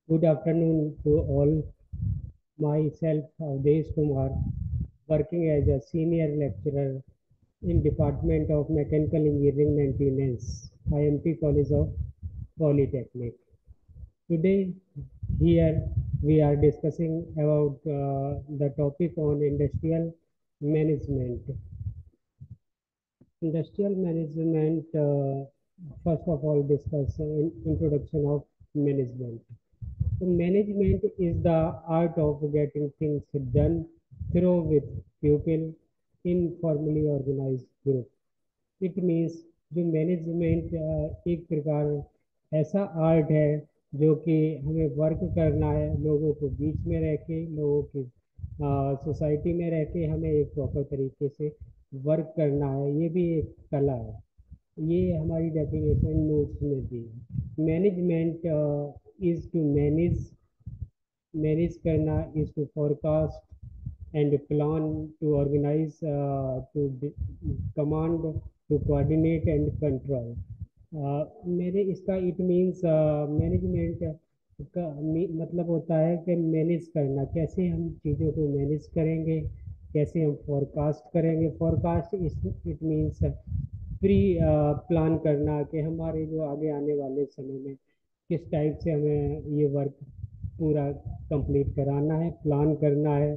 Good afternoon to all. Myself, Avdesh Kumar, working as a senior lecturer in Department of Mechanical Engineering Maintenance, IMT College of Polytechnic. Today, here we are discussing about the topic on industrial management. Industrial management, first of all, discuss introduction of management. So management is the art of getting things done through with people in formally organized group. It means जो management एक प्रकार ऐसा art है जो कि हमें work करना है लोगों को बीच में रह के लोगों की सोसाइटी में रह के हमें एक प्रॉपर तरीके से वर्क करना है। ये भी एक कला है। ये हमारी डेफिनेशन नोट्स में दी है। मैनेजमेंट इज टू मैनेज करना, is to forecast and plan, to organise, to command, to coordinate and control. मेरे इसका इट मीन्स मैनेजमेंट का मतलब होता है कि मैनेज करना, कैसे हम चीज़ों को मैनेज करेंगे, कैसे हम फोरकास्ट करेंगे। Forecast it means pre plan करना कि हमारे जो आगे आने वाले समय में किस टाइप से हमें ये वर्क पूरा कंप्लीट कराना है, प्लान करना है,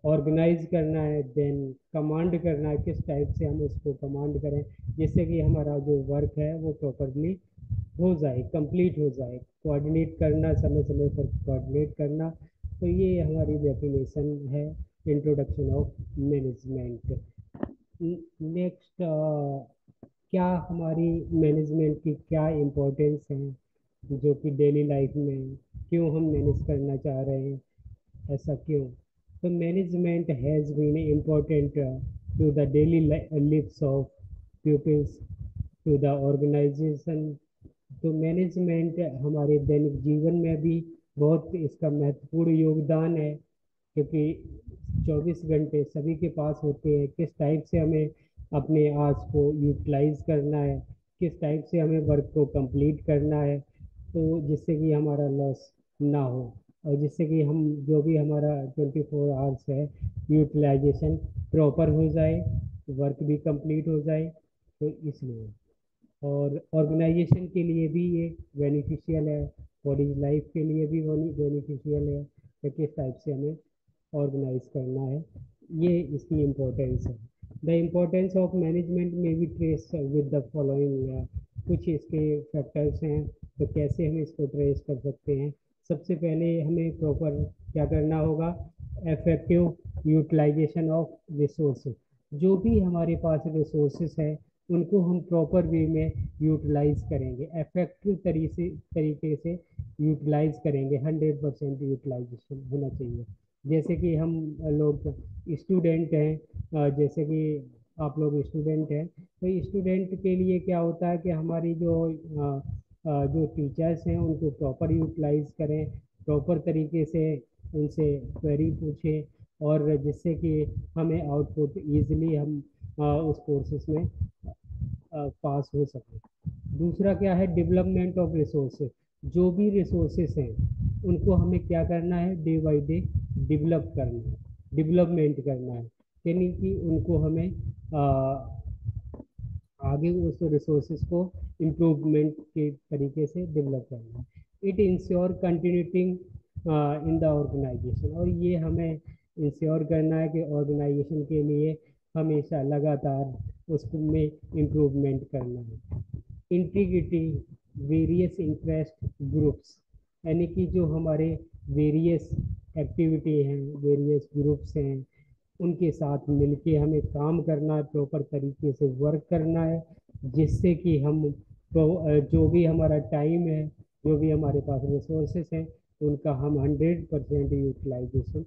ऑर्गेनाइज करना है, देन कमांड करना है, किस टाइप से हम उसको कमांड करें जिससे कि हमारा जो वर्क है वो प्रॉपरली हो जाए, कंप्लीट हो जाए। कोऑर्डिनेट करना, समय समय पर कोऑर्डिनेट करना। तो ये हमारी डेफिनेशन है इंट्रोडक्शन ऑफ मैनेजमेंट। नेक्स्ट, क्या हमारी मैनेजमेंट की क्या इम्पोर्टेंस है जो कि डेली लाइफ में क्यों हम मैनेज करना चाह रहे हैं, ऐसा क्यों। तो management has been important to the daily lives of peoples, to the organisation. तो मैनेजमेंट हमारे दैनिक जीवन में भी बहुत इसका महत्वपूर्ण योगदान है, क्योंकि 24 घंटे सभी के पास होते हैं। किस टाइप से हमें अपने आज को यूटिलाइज करना है, किस टाइप से हमें वर्क को कंप्लीट करना है, तो जिससे कि हमारा लॉस ना हो और जिससे कि हम जो भी हमारा 24 आवर्स है यूटिलाइजेशन प्रॉपर हो जाए, वर्क भी कंप्लीट हो जाए। तो इसलिए और ऑर्गेनाइजेशन के लिए भी ये बेनिफिशियल है, कॉलेज लाइफ के लिए भी बेनिफिशियल है कि किस टाइप से हमें ऑर्गेनाइज करना है। ये इसकी इम्पोर्टेंस है। द इम्पोर्टेंस ऑफ मैनेजमेंट में भी ट्रेस विद द फॉलोइंग, कुछ इसके फैक्टर्स हैं। तो कैसे हम इसको ट्रेस कर सकते हैं। सबसे पहले हमें प्रॉपर क्या करना होगा, इफेक्टिव यूटिलाइजेशन ऑफ रिसोर्सेज। जो भी हमारे पास रिसोर्सेज है उनको हम प्रॉपर वे में यूटिलाइज करेंगे, इफेक्टिव तरीके से यूटिलाइज करेंगे। 100% यूटिलाइजेशन होना चाहिए। जैसे कि हम लोग स्टूडेंट हैं, जैसे कि आप लोग स्टूडेंट हैं, तो स्टूडेंट के लिए क्या होता है कि हमारी जो टीचर्स हैं उनको प्रॉपर यूटिलाइज करें, प्रॉपर तरीके से उनसे क्वेरी पूछें और जिससे कि हमें आउटपुट ईजिली हम उस कोर्सेज में पास हो सके। दूसरा क्या है, डेवलपमेंट ऑफ रिसोर्सेज। जो भी रिसोर्सेज हैं उनको हमें क्या करना है, डे बाई डे डेवलप करना है, डेवलपमेंट करना है। यानी कि उनको हमें आगे उस रिसोर्सेज को इम्प्रूवमेंट के तरीके से डेवलप करना है। It ensure continuity in the organisation. और ये हमें इंश्योर करना है कि ऑर्गेनाइजेशन के लिए हमेशा लगातार उसमें इम्प्रूवमेंट करना है। इंटीग्रिटी वेरियस इंटरेस्ट ग्रुप्स, यानी कि जो हमारे वेरियस एक्टिविटी हैं, वेरियस ग्रुप्स हैं, उनके साथ मिलके हमें काम करना है, प्रॉपर तरीके से वर्क करना है, जिससे कि हम तो जो भी हमारा टाइम है, जो भी हमारे पास रिसोर्सेस हैं, उनका हम 100% यूटिलाइजेशन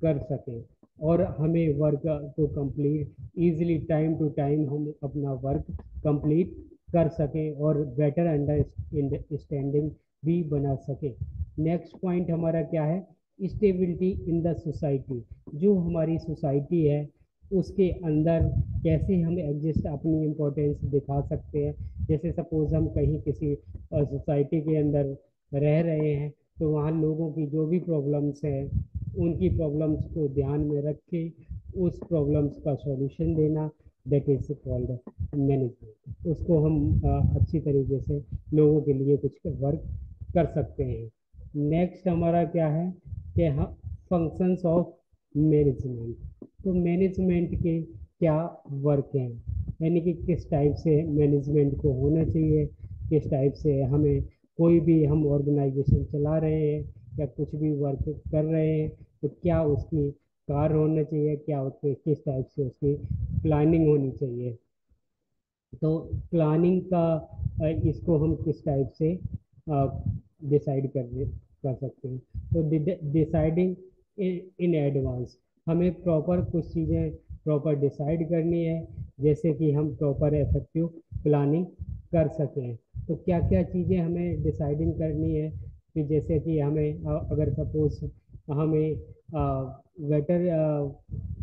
कर सकें और हमें वर्क को complete easily time to time हम अपना वर्क कंप्लीट कर सकें और बेटर अंडरस्टैंडिंग भी बना सकें। नेक्स्ट पॉइंट हमारा क्या है, स्टेबिलिटी इन द सोसाइटी। जो हमारी सोसाइटी है उसके अंदर कैसे हम एग्जिस्ट अपनी इम्पोर्टेंस दिखा सकते हैं। जैसे सपोज हम कहीं किसी सोसाइटी के अंदर रह रहे हैं, तो वहाँ लोगों की जो भी प्रॉब्लम्स हैं उनकी प्रॉब्लम्स को ध्यान में रख के उस प्रॉब्लम्स का सॉल्यूशन देना, दैट इज कॉल्ड मैनेजमेंट। उसको हम अच्छी तरीके से लोगों के लिए कुछ वर्क कर सकते हैं। नेक्स्ट हमारा क्या है कि हम फंक्शंस ऑफ मैनेजमेंट। तो मैनेजमेंट के क्या वर्क हैं, यानी कि किस टाइप से मैनेजमेंट को होना चाहिए, किस टाइप से हमें कोई भी हम ऑर्गेनाइजेशन चला रहे हैं या कुछ भी वर्क कर रहे हैं तो क्या उसकी कार्य होना चाहिए, क्या उसके किस टाइप से उसकी प्लानिंग होनी चाहिए। तो प्लानिंग का इसको हम किस टाइप से डिसाइड कर सकते हैं। तो डिसाइडिंग इन एडवांस, हमें प्रॉपर कुछ चीज़ें प्रॉपर डिसाइड करनी है, जैसे कि हम प्रॉपर इफेक्टिव प्लानिंग कर सकें। तो क्या क्या चीज़ें हमें डिसाइडिंग करनी है कि जैसे कि हमें अगर सपोज हमें बेटर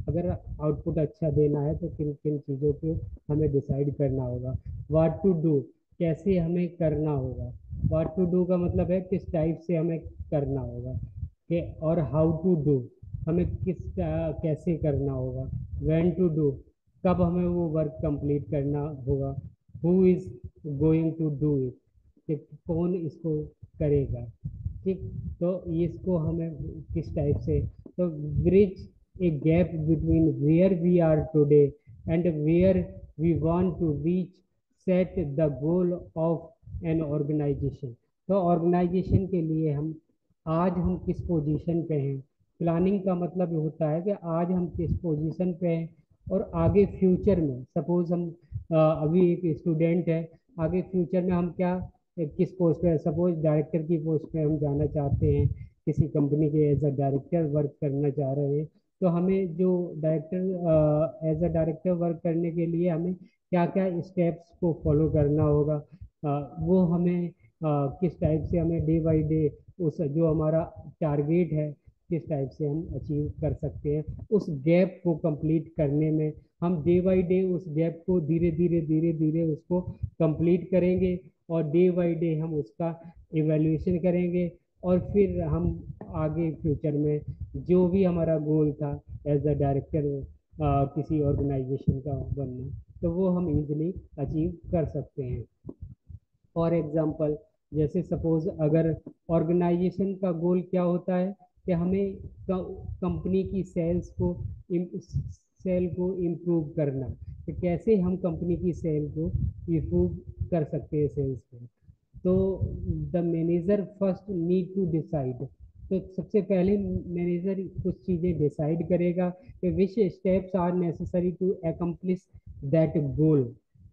अगर आउटपुट अच्छा देना है तो किन किन चीज़ों को हमें डिसाइड करना होगा। व्हाट टू डू, कैसे हमें करना होगा। व्हाट टू डू का मतलब है किस टाइप से हमें करना होगा कि, और हाउ टू डू, हमें कैसे करना होगा। व्हेन टू डू, कब हमें वो वर्क कंप्लीट करना होगा। Who is going to do it, कि कौन इसको करेगा। ठीक, तो इसको हमें किस टाइप से, तो bridge a gap between where we are today and where we want to reach, set the goal of an organization। तो ऑर्गेनाइजेशन के लिए आज हम किस पोजीशन पे हैं। प्लानिंग का मतलब होता है कि आज हम किस पोजीशन पे हैं और आगे फ्यूचर में सपोज हम अभी एक स्टूडेंट है, आगे फ्यूचर में हम क्या किस पोस्ट पे, सपोज डायरेक्टर की पोस्ट पे हम जाना चाहते हैं, किसी कंपनी के एज अ डायरेक्टर वर्क करना चाह रहे हैं। तो हमें जो director as a director work करने के लिए हमें क्या क्या स्टेप्स को फॉलो करना होगा, वो हमें किस टाइप से हमें डे बाय डे उस जो हमारा टारगेट है किस टाइप से हम अचीव कर सकते हैं। उस गैप को कंप्लीट करने में हम डे बाय डे उस गैप को धीरे धीरे धीरे धीरे उसको कंप्लीट करेंगे और डे बाय डे हम उसका इवैल्यूएशन करेंगे। और फिर हम आगे फ्यूचर में जो भी हमारा गोल था एज अ डायरेक्टर किसी ऑर्गेनाइजेशन का बनना, तो वो हम इजीली अचीव कर सकते हैं। फॉर एग्जांपल, जैसे सपोज अगर ऑर्गेनाइजेशन का गोल क्या होता है कि हमें कंपनी की सेल को इम्प्रूव करना, तो कैसे हम कंपनी की सेल को इम्प्रूव कर सकते हैं सेल्स को। तो the manager first need to decide, तो सबसे पहले मैनेजर कुछ चीज़ें डिसाइड करेगा कि which steps are necessary to accomplish that goal.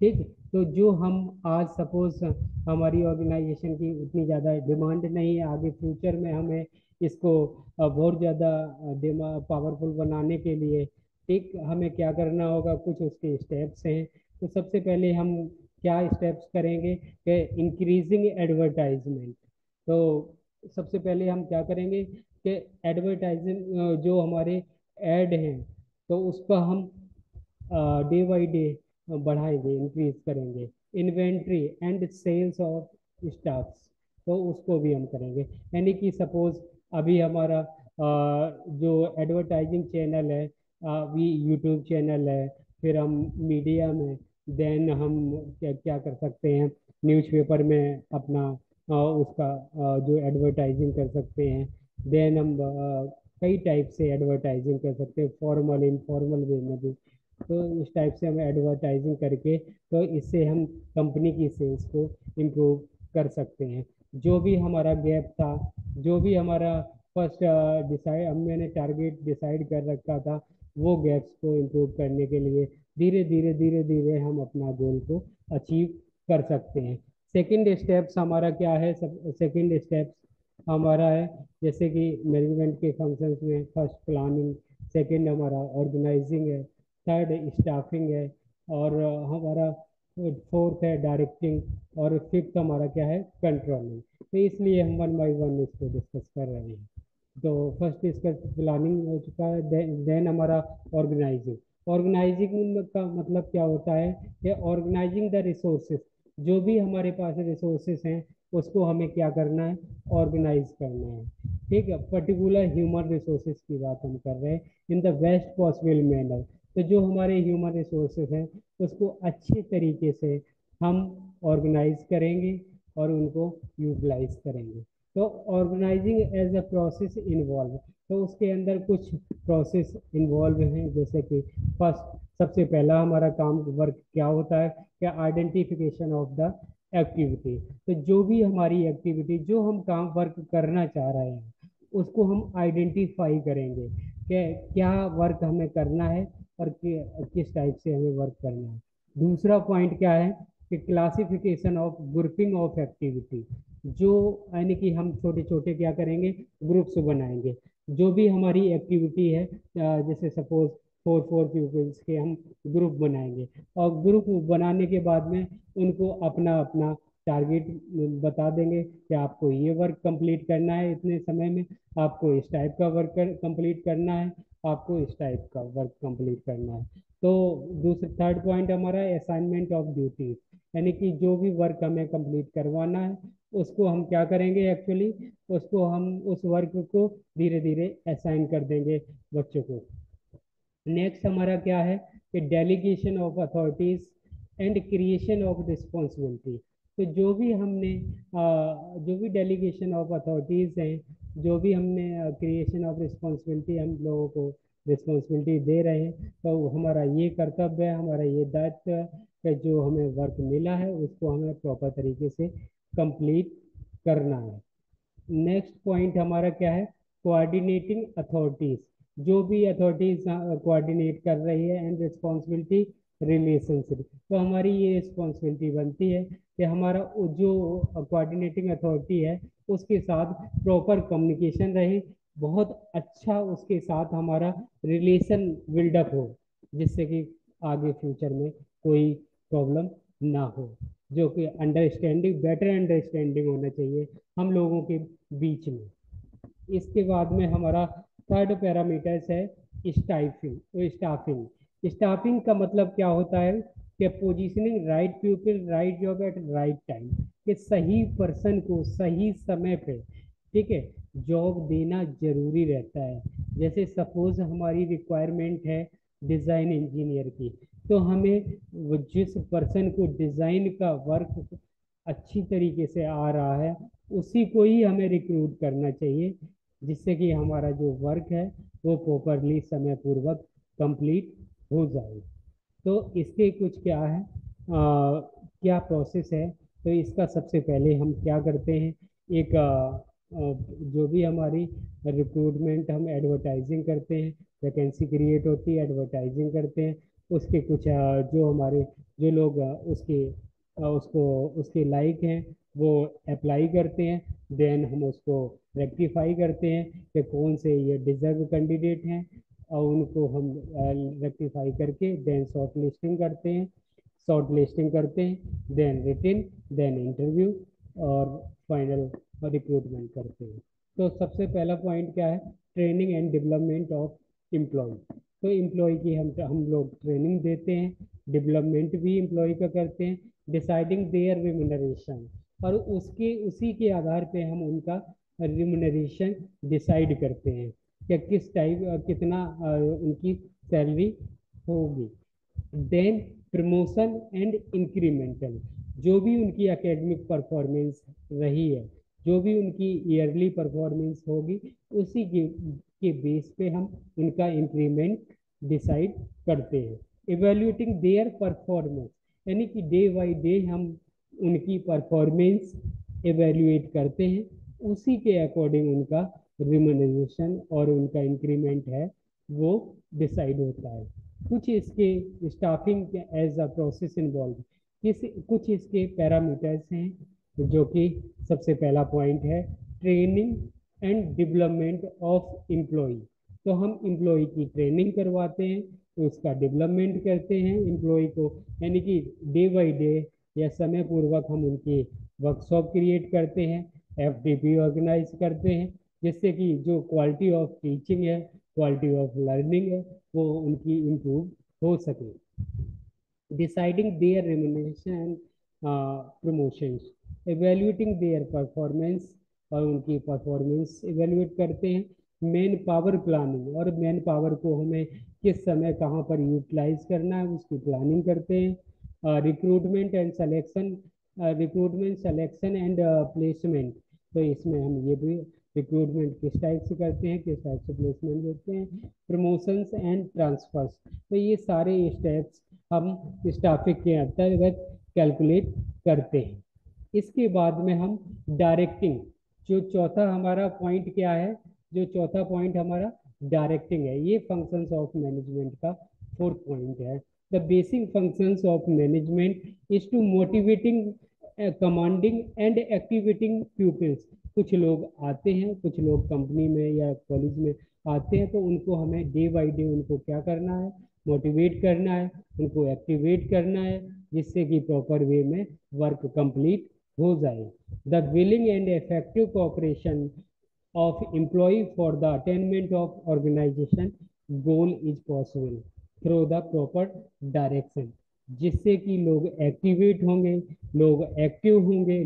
ठीक, तो जो हम आज सपोज हमारी ऑर्गेनाइजेशन की उतनी ज़्यादा डिमांड नहीं है, आगे फ्यूचर में हमें इसको बहुत ज़्यादा पावरफुल बनाने के लिए, ठीक, हमें क्या करना होगा, कुछ उसके स्टेप्स हैं। तो सबसे पहले हम क्या स्टेप्स करेंगे कि इंक्रीजिंग एडवर्टाइजमेंट। तो सबसे पहले हम क्या करेंगे कि एडवर्टाइजिंग जो हमारे ऐड हैं तो उसका हम डे बाई डे बढ़ाएंगे, इंक्रीज करेंगे। Inventory and sales of stocks, तो उसको भी हम करेंगे। यानी कि सपोज अभी हमारा जो एडवर्टाइजिंग चैनल है, अभी यूट्यूब चैनल है, फिर हम मीडिया में, देन हम क्या क्या कर सकते हैं, न्यूज़पेपर में अपना उसका जो एडवर्टाइजिंग कर सकते हैं। देन हम कई टाइप से एडवर्टाइजिंग कर सकते हैं, फॉर्मल इनफॉर्मल वे में भी। तो इस टाइप से हम एडवर्टाइजिंग करके तो इससे हम कंपनी की सेल्स को इम्प्रूव कर सकते हैं। जो भी हमारा गैप था, जो भी हमारा फर्स्ट डिसाइड हम मैंने टारगेट डिसाइड कर रखा था, वो गैप्स को इम्प्रूव करने के लिए धीरे धीरे धीरे धीरे हम अपना गोल को अचीव कर सकते हैं। सेकंड स्टेप्स हमारा क्या है, सेकंड स्टेप्स हमारा है जैसे कि मैनेजमेंट के फंक्शंस में फर्स्ट प्लानिंग, सेकंड हमारा ऑर्गेनाइजिंग है, थर्ड स्टाफिंग है, और हमारा फोर्थ है डायरेक्टिंग, और फिफ्थ हमारा क्या है, कंट्रोलिंग। तो इसलिए हम वन बाय वन इसको डिस्कस कर रहे हैं। तो फर्स्ट इसका प्लानिंग हो चुका है, देन हमारा ऑर्गेनाइजिंग। ऑर्गेनाइजिंग का मतलब क्या होता है कि ऑर्गेनाइजिंग द रिसोर्सेज, जो भी हमारे पास रिसोर्सेज हैं उसको हमें क्या करना है, ऑर्गेनाइज करना है। ठीक है, पर्टिकुलर ह्यूमन रिसोर्सेज की बात हम कर रहे हैं in the best possible manner. तो जो हमारे ह्यूमन रिसोर्सेज हैं उसको अच्छे तरीके से हम ऑर्गेनाइज करेंगे और उनको यूटिलाइज करेंगे। तो organising as a process involve, तो उसके अंदर कुछ प्रोसेस इन्वॉल्व हैं, जैसे कि फर्स्ट, सबसे पहला हमारा काम वर्क क्या होता है, क्या आइडेंटिफिकेशन ऑफ द एक्टिविटी। तो जो भी हमारी एक्टिविटी, जो हम काम वर्क करना चाह रहे हैं उसको हम आइडेंटिफाई करेंगे कि क्या वर्क हमें करना है और किस टाइप से हमें वर्क करना है। दूसरा पॉइंट क्या है कि classification of grouping of activity, जो यानी कि हम छोटे छोटे क्या करेंगे, ग्रुप्स बनाएंगे। जो भी हमारी एक्टिविटी है, जैसे सपोज 4 पीपल्स के हम ग्रुप बनाएंगे, और ग्रुप बनाने के बाद में उनको अपना अपना टारगेट बता देंगे कि आपको ये वर्क कंप्लीट करना है इतने समय में, आपको इस टाइप का वर्क कंप्लीट करना है, आपको इस टाइप का वर्क कंप्लीट करना है। तो दूसरा थर्ड पॉइंट हमारा असाइनमेंट ऑफ ड्यूटीज, यानी कि जो भी वर्क हमें कंप्लीट करवाना है उसको हम क्या करेंगे, एक्चुअली उसको हम उस वर्क को धीरे धीरे असाइन कर देंगे बच्चों को। नेक्स्ट हमारा क्या है कि delegation of authorities and creation of responsibility. तो जो भी डेलीगेशन ऑफ अथॉरिटीज हैं, जो भी हमने क्रिएशन ऑफ रिस्पॉन्सिबिलिटी हम लोगों को रिस्पॉन्सिबिलिटी दे रहे हैं, तो हमारा ये कर्तव्य है, हमारा ये दायित्व है कि जो हमें वर्क मिला है उसको हमें प्रॉपर तरीके से कंप्लीट करना है। नेक्स्ट पॉइंट हमारा क्या है, कोऑर्डिनेटिंग अथॉरिटीज, जो भी अथॉरिटीज कोऑर्डिनेट कर रही है एंड रिस्पॉन्सिबिलिटी रिलेशनशिप। तो हमारी ये रिस्पॉन्सिबिलिटी बनती है कि हमारा जो कोऑर्डिनेटिंग अथॉरिटी है उसके साथ प्रॉपर कम्युनिकेशन रहे, बहुत अच्छा उसके साथ हमारा रिलेशन बिल्डअप हो, जिससे कि आगे फ्यूचर में कोई प्रॉब्लम ना हो, जो कि अंडरस्टैंडिंग, बेटर अंडरस्टैंडिंग होना चाहिए हम लोगों के बीच में। इसके बाद में हमारा थर्ड पैरामीटर्स है स्टाफिंग। स्टाफिंग स्टाफिंग का मतलब क्या होता है कि positioning right people right job eight right time, कि सही पर्सन को सही समय पे, ठीक है, जॉब देना जरूरी रहता है। जैसे सपोज हमारी रिक्वायरमेंट है डिज़ाइन इंजीनियर की, तो हमें जिस पर्सन को डिज़ाइन का वर्क अच्छी तरीके से आ रहा है उसी को ही हमें रिक्रूट करना चाहिए, जिससे कि हमारा जो वर्क है वो प्रॉपरली समय पूर्वक कंप्लीट हो जाए। तो इसके कुछ क्या है, क्या प्रोसेस है। तो इसका सबसे पहले हम क्या करते हैं, एक जो भी हमारी रिक्रूटमेंट, हम एडवर्टाइजिंग करते हैं, वैकेंसी क्रिएट होती है, एडवर्टाइजिंग करते हैं, उसके कुछ जो हमारे जो लोग उसको उसके लायक हैं वो अप्लाई करते हैं। देन हम उसको रेक्टिफाई करते हैं कि कौन से ये डिजर्व कैंडिडेट हैं, और उनको हम रेक्टिफाई करके देन शॉर्ट लिस्टिंग करते हैं, देन रिटिन, देन इंटरव्यू, और फाइनल रिक्रूटमेंट करते हैं। तो सबसे पहला पॉइंट क्या है, training and development of employ. तो एम्प्लॉय की हम लोग ट्रेनिंग देते हैं, डेवलपमेंट भी एम्प्लॉय का करते हैं, डिसाइडिंग देयर रिम्यूनरेशन, और उसके उसी के आधार पे हम उनका रिम्यूनरेशन डिसाइड करते हैं कि किस टाइप कितना उनकी सैलरी होगी। देन प्रमोशन एंड इंक्रीमेंटल, जो भी उनकी एकेडमिक परफॉर्मेंस रही है, जो भी उनकी ईयरली परफॉर्मेंस होगी, उसी के बेस पे हम उनका इंक्रीमेंट डिसाइड करते हैं। इवेल्युएटिंग देयर परफॉर्मेंस, यानी कि डे बाई डे हम उनकी परफॉर्मेंस इवेल्युएट करते हैं, उसी के अकॉर्डिंग उनका रिम्यूनरेशन और उनका इंक्रीमेंट है वो डिसाइड होता है। कुछ इसके staffing as a process involve, कुछ इसके पैरामीटर्स हैं, जो कि सबसे पहला पॉइंट है training and development of employ. तो हम एम्प्लॉय की ट्रेनिंग करवाते हैं, तो उसका डेवलपमेंट करते हैं एम्प्लॉय को, यानी कि डे बाई डे या समय पूर्वक हम उनकी वर्कशॉप क्रिएट करते हैं, एफडीपी ऑर्गेनाइज करते हैं, जिससे कि जो क्वालिटी ऑफ टीचिंग है, क्वालिटी ऑफ लर्निंग है, वो उनकी इम्प्रूव हो सके। Deciding their remuneration and promotions, evaluating their performance, और उनकी परफॉर्मेंस एवेल्यूएट करते हैं। मैन पावर प्लानिंग, और मैन पावर को हमें किस समय कहाँ पर यूटिलाइज करना है उसकी प्लानिंग करते हैं। Recruitment and selection, recruitment selection and placement, तो इसमें हम ये भी रिक्रूटमेंट किस टाइप से करते हैं, किस टाइप से प्लेसमेंट देते हैं। प्रमोशंस एंड ट्रांसफर्स, तो ये सारे स्टेप्स हम स्टाफिंग के अंतर्गत कैलकुलेट करते हैं। इसके बाद में हम डायरेक्टिंग, जो चौथा हमारा पॉइंट क्या है, जो चौथा पॉइंट हमारा डायरेक्टिंग है, ये फंक्शंस ऑफ मैनेजमेंट का फोर्थ पॉइंट है। The basic functions of management is to motivating, commanding and activating peoples. कुछ लोग आते हैं, कुछ लोग कंपनी में या कॉलेज में आते हैं, तो उनको हमें डे बाई डे उनको क्या करना है, मोटिवेट करना है, उनको एक्टिवेट करना है, जिससे कि प्रॉपर वे में वर्क कंप्लीट हो जाए। The willing and effective cooperation of employee for the attainment of organization goal is possible through the proper direction, जिससे कि लोग एक्टिवेट होंगे, लोग एक्टिव होंगे,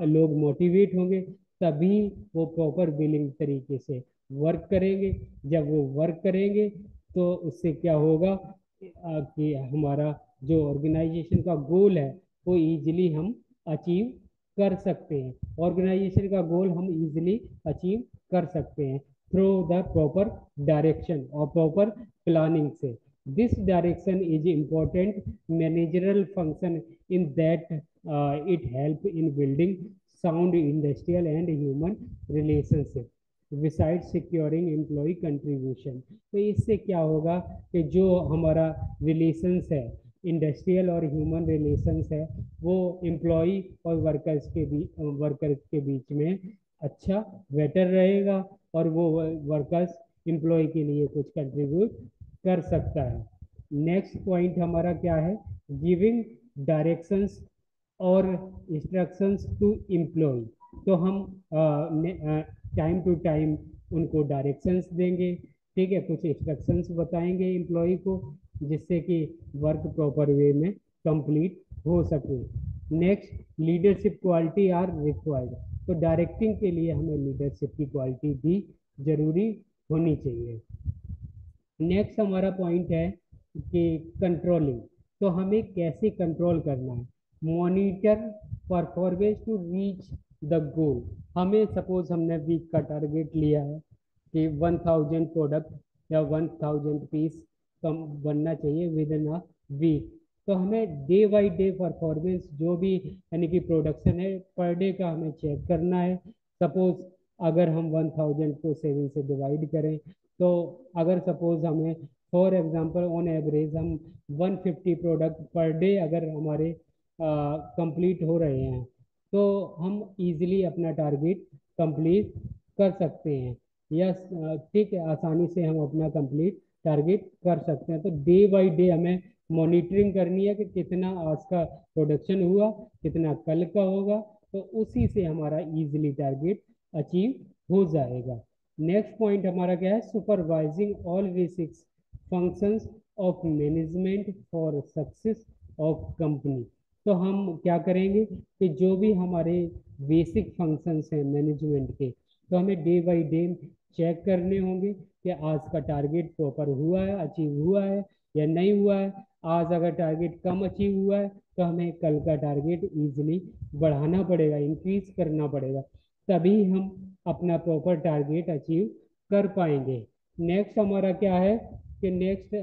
लोग मोटिवेट होंगे, तभी वो प्रॉपर बिलिंग तरीके से वर्क करेंगे। जब वो वर्क करेंगे तो उससे क्या होगा कि हमारा जो ऑर्गेनाइजेशन का गोल है वो इजीली हम अचीव कर सकते हैं। ऑर्गेनाइजेशन का गोल हम इजीली अचीव कर सकते हैं थ्रू द प्रॉपर डायरेक्शन और प्रॉपर प्लानिंग से। This direction is important managerial function in that it help in building sound industrial and human relationship beside securing employ contribution. तो इससे क्या होगा कि जो हमारा रिलेशंस है, इंडस्ट्रियल और ह्यूमन रिलेशंस है, वो एम्प्लॉय और वर्कर्स के बीच में अच्छा बेटर रहेगा, और वो वर्कर्स एम्प्लॉय के लिए कुछ कंट्रीब्यूट कर सकता है। नेक्स्ट पॉइंट हमारा क्या है, गिविंग डायरेक्शंस और इंस्ट्रक्शंस टू एम्प्लॉय। तो हम टाइम टू टाइम उनको डायरेक्शंस देंगे, ठीक है, कुछ इंस्ट्रक्शंस बताएंगे एम्प्लॉय को, जिससे कि वर्क प्रॉपर वे में कंप्लीट हो सके। Next, leadership quality are required, तो डायरेक्टिंग के लिए हमें लीडरशिप की क्वालिटी भी जरूरी होनी चाहिए। नेक्स्ट हमारा पॉइंट है कि कंट्रोलिंग, तो हमें कैसे कंट्रोल करना है। Monitor performance to reach the goal, हमें सपोज हमने वीक का टारगेट लिया है कि 1000 प्रोडक्ट या 1000 पीस कम बनना चाहिए विद इन अ वीक, तो हमें डे बाई डे परफॉर्मेंस जो भी यानी कि प्रोडक्शन है पर डे का हमें चेक करना है। सपोज अगर हम 1000 को 7 से डिवाइड करें, तो अगर सपोज हमें फॉर एग्जांपल ऑन एवरेज हम 150 प्रोडक्ट पर डे अगर हमारे कंप्लीट हो रहे हैं, तो हम इजीली अपना टारगेट कंप्लीट कर सकते हैं, या ठीक है, आसानी से हम अपना कंप्लीट टारगेट कर सकते हैं। तो डे बाय डे हमें मॉनिटरिंग करनी है कि कितना आज का प्रोडक्शन हुआ, कितना कल का होगा, तो उसी से हमारा इजीली टारगेट अचीव हो जाएगा। नेक्स्ट पॉइंट हमारा क्या है, supervising all basic functions of management for success of company. तो हम क्या करेंगे कि जो भी हमारे बेसिक फंक्शंस हैं मैनेजमेंट के, तो हमें डे बाय डे चेक करने होंगे कि आज का टारगेट प्रॉपर हुआ है, अचीव हुआ है या नहीं हुआ है। आज अगर टारगेट कम अचीव हुआ है तो हमें कल का टारगेट इजीली बढ़ाना पड़ेगा, इंक्रीज करना पड़ेगा, तभी हम अपना प्रॉपर टारगेट अचीव कर पाएंगे। नेक्स्ट हमारा क्या है कि नेक्स्ट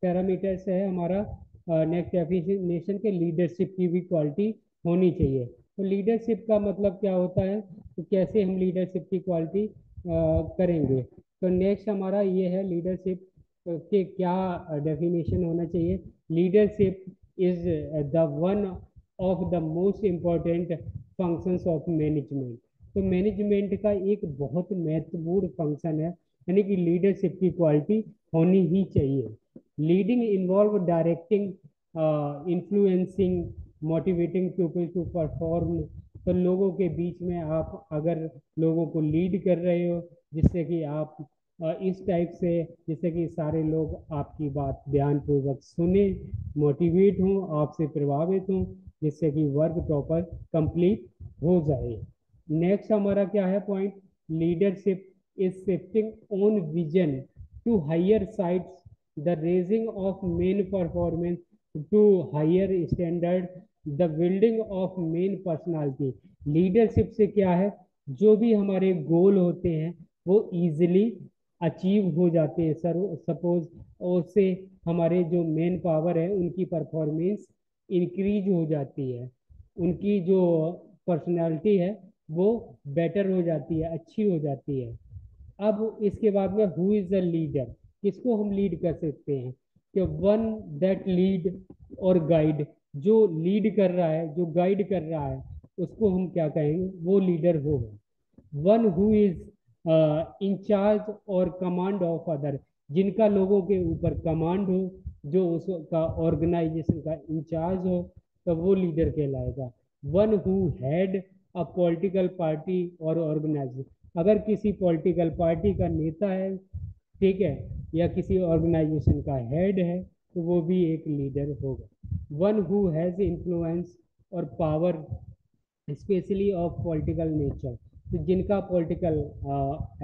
पैरामीटर्स है हमारा, नेक्स्ट डेफिनेशन के लीडरशिप की भी क्वालिटी होनी चाहिए। तो लीडरशिप का मतलब क्या होता है, तो कैसे हम लीडरशिप की क्वालिटी करेंगे। तो नेक्स्ट हमारा ये है लीडरशिप के क्या डेफिनेशन होना चाहिए। Leadership is the one of the most important functions of management. तो मैनेजमेंट का एक बहुत महत्वपूर्ण फंक्शन है, यानी कि लीडरशिप की क्वालिटी होनी ही चाहिए। Leading involve directing, influencing, motivating people to perform. तो लोगों के बीच में आप अगर लोगों को लीड कर रहे हो, जिससे कि आप इस टाइप से, जिससे कि सारे लोग आपकी बात ध्यानपूर्वक सुने, मोटिवेट हों, आपसे प्रभावित हों, जिससे कि वर्क प्रॉपर कंप्लीट हो जाए। नेक्स्ट हमारा क्या है point, leadership is shifting own vision to higher sights, the raising of men performance to higher standard, the building of men personality. Leadership से क्या है, जो भी हमारे गोल होते हैं वो इजीली अचीव हो जाते हैं सर। सपोज उससे हमारे जो मेन पावर है उनकी परफॉर्मेंस इंक्रीज हो जाती है, उनकी जो पर्सनालिटी है वो बेटर हो जाती है, अच्छी हो जाती है। अब इसके बाद में हु इज द लीडर, किसको हम लीड कर सकते हैं, कि वन दैट लीड और गाइड, जो लीड कर रहा है, जो गाइड कर रहा है, उसको हम क्या कहेंगे, वो लीडर होगा। वन हु इज इंचार्ज और कमांड ऑफ अदर, जिनका लोगों के ऊपर कमांड हो, जो उसका ऑर्गेनाइजेशन का इंचार्ज हो, तो वो लीडर कहलाएगा। One who had a political party और ऑर्गेनाइजेशन, अगर किसी पॉलिटिकल पार्टी का नेता है, ठीक है, या किसी ऑर्गेनाइजेशन का हेड है, तो वो भी एक लीडर होगा। वन हु हैज इन्फ्लुएंस और power specially of political nature, तो जिनका पॉलिटिकल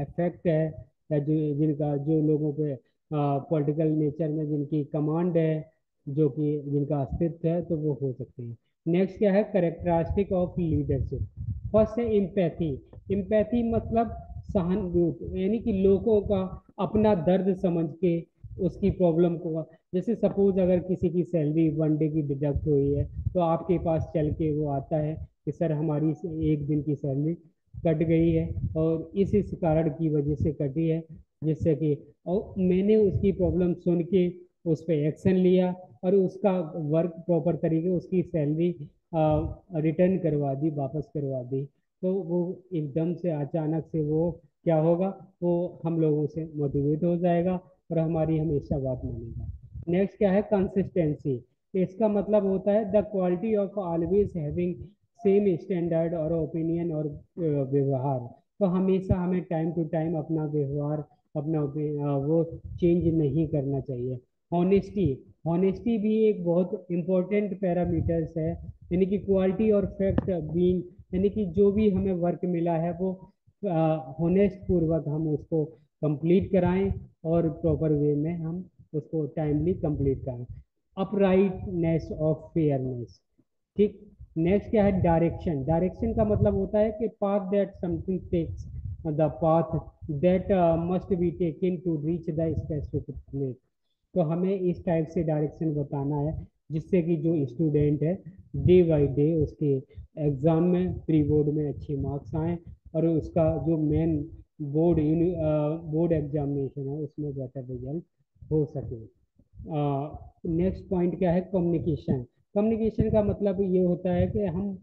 इफेक्ट है, या जो जिनका जो लोगों पे पॉलिटिकल नेचर में जिनकी कमांड है, जो कि जिनका अस्तित्व है, तो वो हो सकते हैं। नेक्स्ट क्या है, करेक्टरिस्टिक ऑफ लीडरशिप। फर्स्ट है इम्पैथी। इम्पैथी मतलब सहानुभूति, यानी कि लोगों का अपना दर्द समझ के उसकी प्रॉब्लम को, जैसे सपोज अगर किसी की सैलरी वन डे की डिडक्ट हुई है, तो आपके पास चल के वो आता है कि सर हमारी एक दिन की सैलरी कट गई है और इस कारण की वजह से कटी है, जिससे कि, और मैंने उसकी प्रॉब्लम सुन के उस पर एक्शन लिया और उसका वर्क प्रॉपर तरीके उसकी सैलरी रिटर्न करवा दी, वापस करवा दी। तो वो एकदम से अचानक से वो क्या होगा, वो हम लोगों से मोटिवेट हो जाएगा और हमारी हमेशा बात मानेगा। नेक्स्ट क्या है, कंसिस्टेंसी। इसका मतलब होता है the quality of always having same standard और ओपिनियन और व्यवहार। तो हमेशा हमें टाइम टू टाइम अपना व्यवहार, अपना वो चेंज नहीं करना चाहिए। ऑनेस्टी, ऑनेस्टी भी एक बहुत इंपॉर्टेंट पैरामीटर्स है, यानी कि क्वालिटी और फैक्ट बीइंग, यानी कि जो भी हमें वर्क मिला है वो होनेस्ट पूर्वक हम उसको कंप्लीट कराएं और प्रॉपर वे में हम उसको टाइमली कंप्लीट कराएं। अपराइटनेस ऑफ फेयरनेस, ठीक। नेक्स्ट क्या है, डायरेक्शन। डायरेक्शन का मतलब होता है कि path that something takes, the path that must be taken to reach the specific place. तो हमें इस टाइप से डायरेक्शन बताना है, जिससे कि जो स्टूडेंट है डे बाई डे उसके एग्जाम में, प्री बोर्ड में अच्छे मार्क्स आए और उसका जो मेन बोर्ड बोर्ड एग्जामिनेशन है उसमें बेटर रिजल्ट हो सके। नेक्स्ट पॉइंट क्या है, कम्युनिकेशन। कम्युनिकेशन का मतलब ये होता है कि हम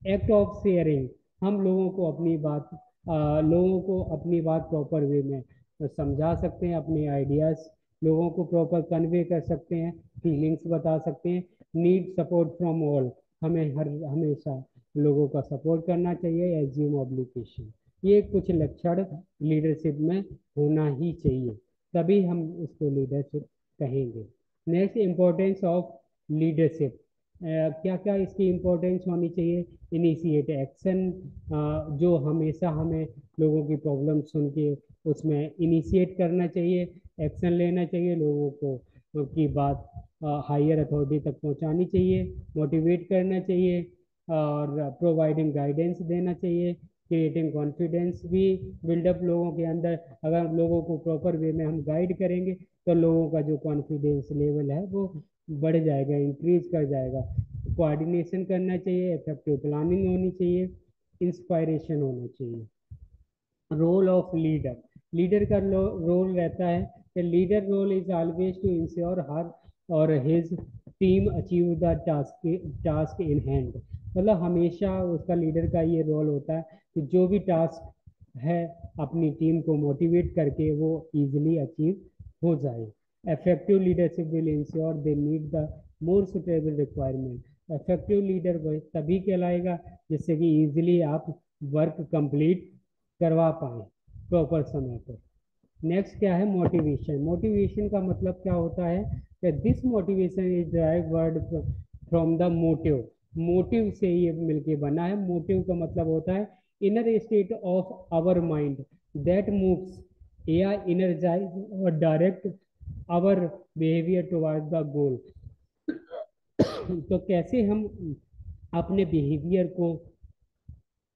एक्ट ऑफ शेयरिंग, हम लोगों को अपनी बात लोगों को अपनी बात प्रॉपर वे में समझा सकते हैं, अपने आइडियाज लोगों को प्रॉपर कन्वे कर सकते हैं, फीलिंग्स बता सकते हैं। नीड सपोर्ट फ्रॉम ऑल, हमें हर हमेशा लोगों का सपोर्ट करना चाहिए। एज्यूम ऑब्लिगेशन, ये कुछ लक्षण लीडरशिप में होना ही चाहिए, तभी हम उसको लीडरशिप कहेंगे। Next, importance of leadership. क्या क्या इसकी इम्पोर्टेंस होनी चाहिए, इनिशिएट एक्शन, जो हमेशा हमें लोगों की प्रॉब्लम सुन के उसमें इनिशिएट करना चाहिए, एक्शन लेना चाहिए, लोगों को की बात हायर अथॉरिटी तक पहुंचानी चाहिए, मोटिवेट करना चाहिए और प्रोवाइडिंग गाइडेंस देना चाहिए, क्रिएटिंग कॉन्फिडेंस भी बिल्डअप लोगों के अंदर। अगर लोगों को प्रॉपर वे में हम गाइड करेंगे तो लोगों का जो कॉन्फिडेंस लेवल है वो बढ़ जाएगा, इंक्रीज कर जाएगा। कोऑर्डिनेशन करना चाहिए, इफेक्टिव प्लानिंग होनी चाहिए, इंस्पायरेशन होना चाहिए। रोल ऑफ लीडर, लीडर का रोल रहता है कि leader role is always to ensure her और his team achieve the task task in hand. मतलब हमेशा उसका लीडर का ये रोल होता है कि जो भी टास्क है अपनी टीम को मोटिवेट करके वो इजीली अचीव हो जाए। Effective leadership will ensure they meet the more suitable requirement. Effective leader वही तभी कहलाएगा जिससे कि इजीली आप वर्क कंप्लीट करवा पाए प्रॉपर समय पर। नेक्स्ट क्या है, मोटिवेशन। मोटिवेशन का मतलब क्या होता है कि this motivation is drive word from the motive, motive से ये मिलके बना है। मोटिव का मतलब होता है inner state of our mind that moves या इनर्जाइज और direct our behaviour towards the goal. तो कैसे हम अपने बिहेवियर को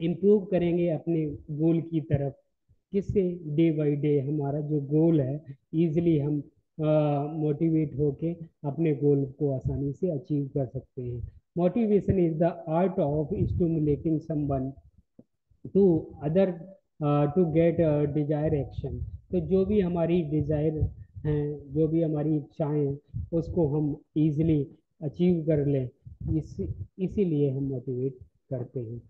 इम्प्रूव करेंगे अपने गोल की तरफ, किससे? डे बाय डे हमारा जो गोल है, इजीली हम मोटिवेट होके अपने गोल को आसानी से अचीव कर सकते हैं। Motivation is the art of stimulating someone to other to get desire action. तो जो भी हमारी डिजायर हैं, जो भी हमारी इच्छाएं हैं, उसको हम इजीली अचीव कर लें, इस इसीलिए हम मोटिवेट करते हैं।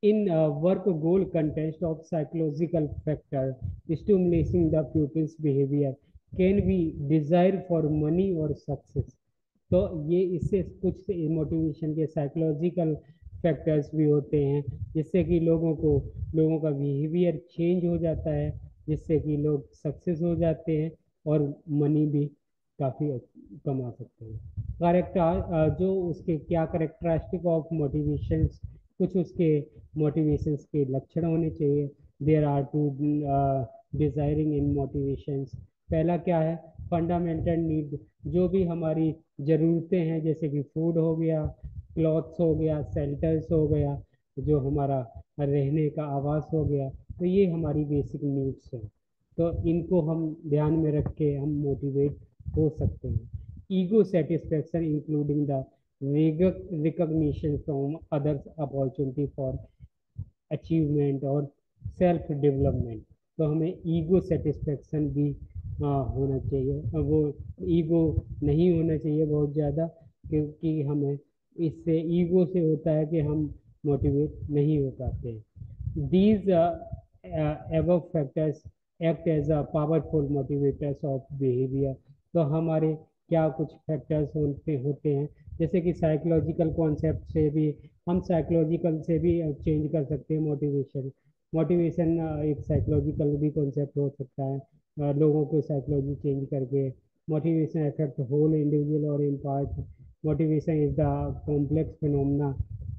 In work goal context of psychological factor stimulating the pupil's behavior can be desire for money or success। तो ये इससे कुछ मोटिवेशन के साइकोलॉजिकल फैक्टर्स भी होते हैं, जिससे कि लोगों का बिहेवियर चेंज हो जाता है, जिससे कि लोग सक्सेस हो जाते हैं और मनी भी काफ़ी कमा सकते हैं। करेक्टर जो उसके क्या करेक्टरिस्टिक ऑफ मोटिवेशंस, कुछ उसके मोटिवेशंस के लक्षण होने चाहिए। There are two desiring in motivations. पहला क्या है? फंडामेंटल नीड, जो भी हमारी ज़रूरतें हैं, जैसे कि फूड हो गया, क्लॉथ्स हो गया, शेल्टर्स हो गया, जो हमारा रहने का आवास हो गया, तो ये हमारी बेसिक नीड्स हैं। तो इनको हम ध्यान में रख के हम मोटिवेट हो सकते हैं। Ego satisfaction including the recognition from others opportunity for achievement और सेल्फ डेवलपमेंट। तो हमें ईगो सेटिस्फेक्शन भी होना चाहिए। वो ईगो नहीं होना चाहिए बहुत ज़्यादा, क्योंकि हमें इससे ईगो से होता है कि हम मोटिवेट नहीं हो पाते। These above factors act as a powerful motivators of behavior। तो हमारे क्या कुछ फैक्टर्स होते होते हैं, जैसे कि साइकोलॉजिकल कॉन्सेप्ट से भी, हम साइकोलॉजिकल से भी चेंज कर सकते हैं मोटिवेशन। मोटिवेशन एक साइकोलॉजिकल भी कॉन्सेप्ट हो सकता है, लोगों को साइकोलॉजी चेंज करके। मोटिवेशन अफेक्ट होल इंडिविजुअल और in part. Motivation is the complex phenomena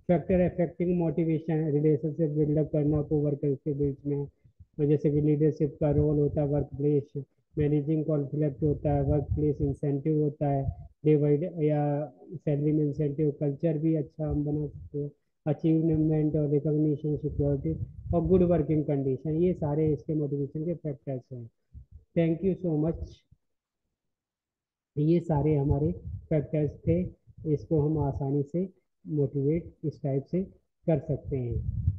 factor affecting motivation. Relationship build करना को वर्कर्स के बीच में, और जैसे कि लीडरशिप का रोल होता है वर्क प्लेस, मैनेजिंग कॉन्फ्लिक्ट होता है, वर्क प्लेस इंसेंटिव होता है, डिवाइड या सैलरी में इंसेंटिव, कल्चर भी अच्छा हम बना सकते हैं, अचीवमेंट और रिकॉग्निशन, सिक्योरिटी और गुड वर्किंग कंडीशन, ये सारे इसके मोटिवेशन के फैक्टर्स हैं। Thank you so much. ये सारे हमारे फैक्टर्स थे, इसको हम आसानी से मोटिवेट इस टाइप से कर सकते हैं।